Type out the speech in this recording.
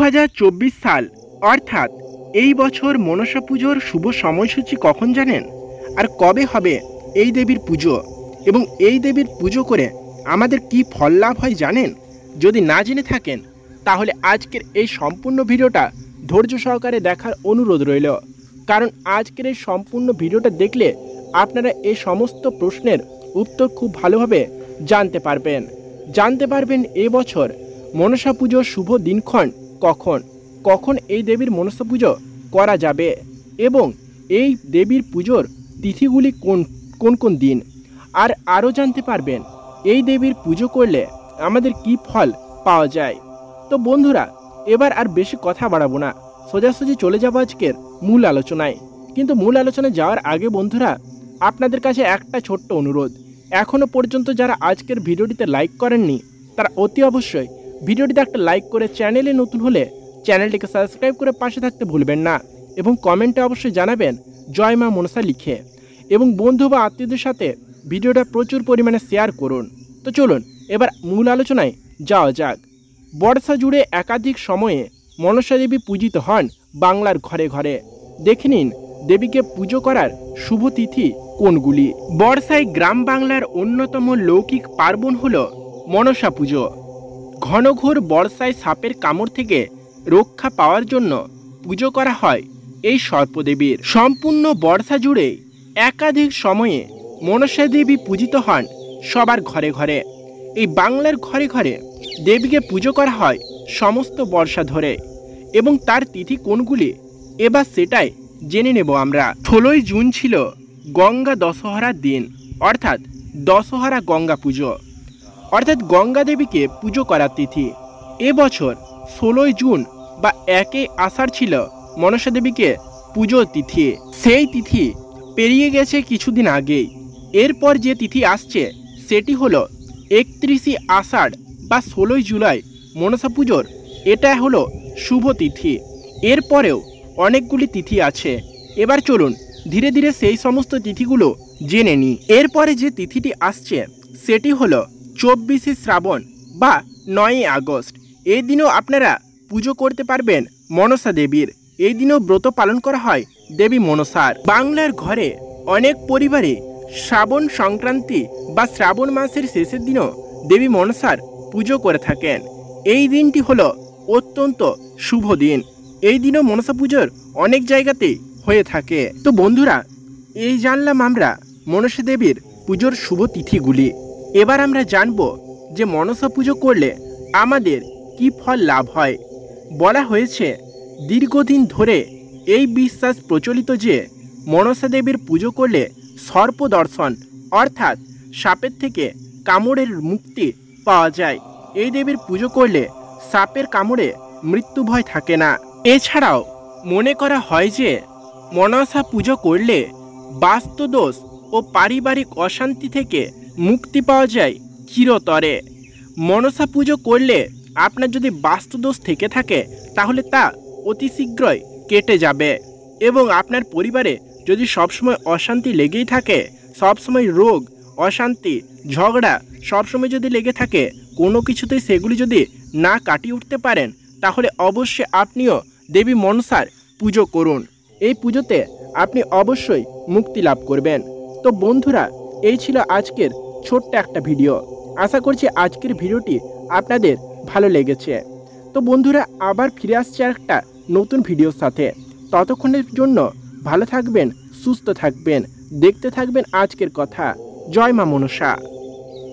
2024 সাল অর্থাৎ এই বছর মনসা পুজোর শুভ সময়সূচি কখন জানেন? আর কবে হবে এই দেবীর পুজো এবং এই দেবীর পুজো করে আমাদের কি ফল লাভ হয় জানেন? যদি না জেনে থাকেন তাহলে আজকের এই সম্পূর্ণ ভিডিওটা ধৈর্য সহকারে দেখার অনুরোধ রইল, কারণ আজকের এই সম্পূর্ণ ভিডিওটা দেখলে আপনারা এই সমস্ত প্রশ্নের উত্তর খুব ভালোভাবে জানতে পারবেন এবছর মনসা পুজোর শুভ দিনক্ষণ কখন এই দেবীর মনসা পুজো করা যাবে এবং এই দেবীর পুজোর তিথিগুলি কোন দিন, আর আরও জানতে পারবেন এই দেবীর পুজো করলে আমাদের কি ফল পাওয়া যায়। তো বন্ধুরা, এবার আর বেশি কথা বাড়াবো না, সোজাসুজি চলে যাবো আজকের মূল আলোচনায়। কিন্তু মূল আলোচনায় যাওয়ার আগে বন্ধুরা, আপনাদের কাছে একটা ছোট্ট অনুরোধ, এখনও পর্যন্ত যারা আজকের ভিডিওটিতে লাইক করেননি তারা অতি অবশ্যই ভিডিওটিতে একটা লাইক করে চ্যানেলে নতুন হলে চ্যানেলটিকে সাবস্ক্রাইব করে পাশে থাকতে ভুলবেন না এবং কমেন্টে অবশ্যই জানাবেন জয় মা মনসা লিখে, এবং বন্ধু বা আত্মীয়দের সাথে ভিডিওটা প্রচুর পরিমাণে শেয়ার করুন। তো চলুন এবার মূল আলোচনায় যাওয়া যাক। বর্ষা জুড়ে একাধিক সময়ে মনসা দেবী পূজিত হন বাংলার ঘরে ঘরে। দেখে নিন দেবীকে পুজো করার শুভ তিথি কোনগুলি। বর্ষায় গ্রাম বাংলার অন্যতম লৌকিক পার্বণ হল মনসা পুজো। ঘনঘোর বর্ষায় সাপের কামড় থেকে রক্ষা পাওয়ার জন্য পুজো করা হয় এই সর্পদেবীর। সম্পূর্ণ বর্ষা জুড়ে একাধিক সময়ে মনসা দেবী পূজিত হন সবার ঘরে ঘরে। এই বাংলার ঘরে ঘরে দেবীকে পুজো করা হয় সমস্ত বর্ষা ধরে, এবং তার তিথি কোনগুলি এবার সেটাই জেনে নেব আমরা। 16ই জুন ছিল গঙ্গা দশহরার দিন, অর্থাৎ দশহরা গঙ্গা পুজো, অর্থাৎ গঙ্গা দেবীকে পুজো করার তিথি। এবছর 16ই জুন বা 1 আষাঢ় ছিল মনসা দেবীকে পুজোর তিথি। সেই তিথি পেরিয়ে গেছে কিছুদিন আগেই। এরপর যে তিথি আসছে সেটি হলো 31 আষাঢ় বা 16ই জুলাই মনসা পুজোর এটা হলো শুভ তিথি। এরপরেও অনেকগুলি তিথি আছে। এবার চলুন ধীরে ধীরে সেই সমস্ত তিথিগুলো জেনে নিই। এরপরে যে তিথিটি আসছে সেটি হলো 24 শ্রাবণ বা 9 আগস্ট। এই দিনও আপনারা পুজো করতে পারবেন মনসা দেবীর। এই দিনও ব্রত পালন করা হয় দেবী মনসার। বাংলার ঘরে অনেক পরিবারে শ্রাবণ সংক্রান্তি বা শ্রাবণ মাসের শেষের দিনও দেবী মনসার পুজো করে থাকেন। এই দিনটি হলো অত্যন্ত শুভ দিন। এই দিনও মনসা পুজোর অনেক জায়গাতেই হয়ে থাকে। তো বন্ধুরা, এই জানলাম আমরা মনসা দেবীর পুজোর শুভ তিথিগুলি। এবার আমরা জানব যে মনসা পুজো করলে আমাদের কি ফল লাভ হয়। বলা হয়েছে দীর্ঘদিন ধরে এই বিশ্বাস প্রচলিত যে মনসা দেবীর পুজো করলে সর্প দর্শন অর্থাৎ সাপের থেকে কামড়ের মুক্তি পাওয়া যায়। এই দেবীর পুজো করলে সাপের কামড়ে মৃত্যু ভয় থাকে না। এছাড়াও মনে করা হয় যে মনসা পুজো করলে বাস্তুদোষ ও পারিবারিক অশান্তি থেকে মুক্তি পাওয়া যায় চিরতরে। মনসা পুজো করলে আপনার যদি বাস্তুদোষ থেকে থাকে তাহলে তা অতি শীঘ্রই কেটে যাবে, এবং আপনার পরিবারে যদি সবসময় অশান্তি লেগেই থাকে, সবসময় রোগ অশান্তি ঝগড়া সবসময় যদি লেগে থাকে, কোনো কিছুতেই সেগুলি যদি না কাটিয়ে উঠতে পারেন তাহলে অবশ্যই আপনিও দেবী মনসার পুজো করুন। এই পুজোতে আপনি অবশ্যই মুক্তি লাভ করবেন। তো বন্ধুরা, এই ছিল আজকের ছোট্ট একটা ভিডিও। আশা করছি আজকের ভিডিওটি আপনাদের ভালো লেগেছে। তো বন্ধুরা, আবার ফিরে আসছে একটা নতুন ভিডিওর সাথে। ততক্ষণের জন্য ভালো থাকবেন, সুস্থ থাকবেন, দেখতে থাকবেন আজকের কথা। জয় মা মনসা।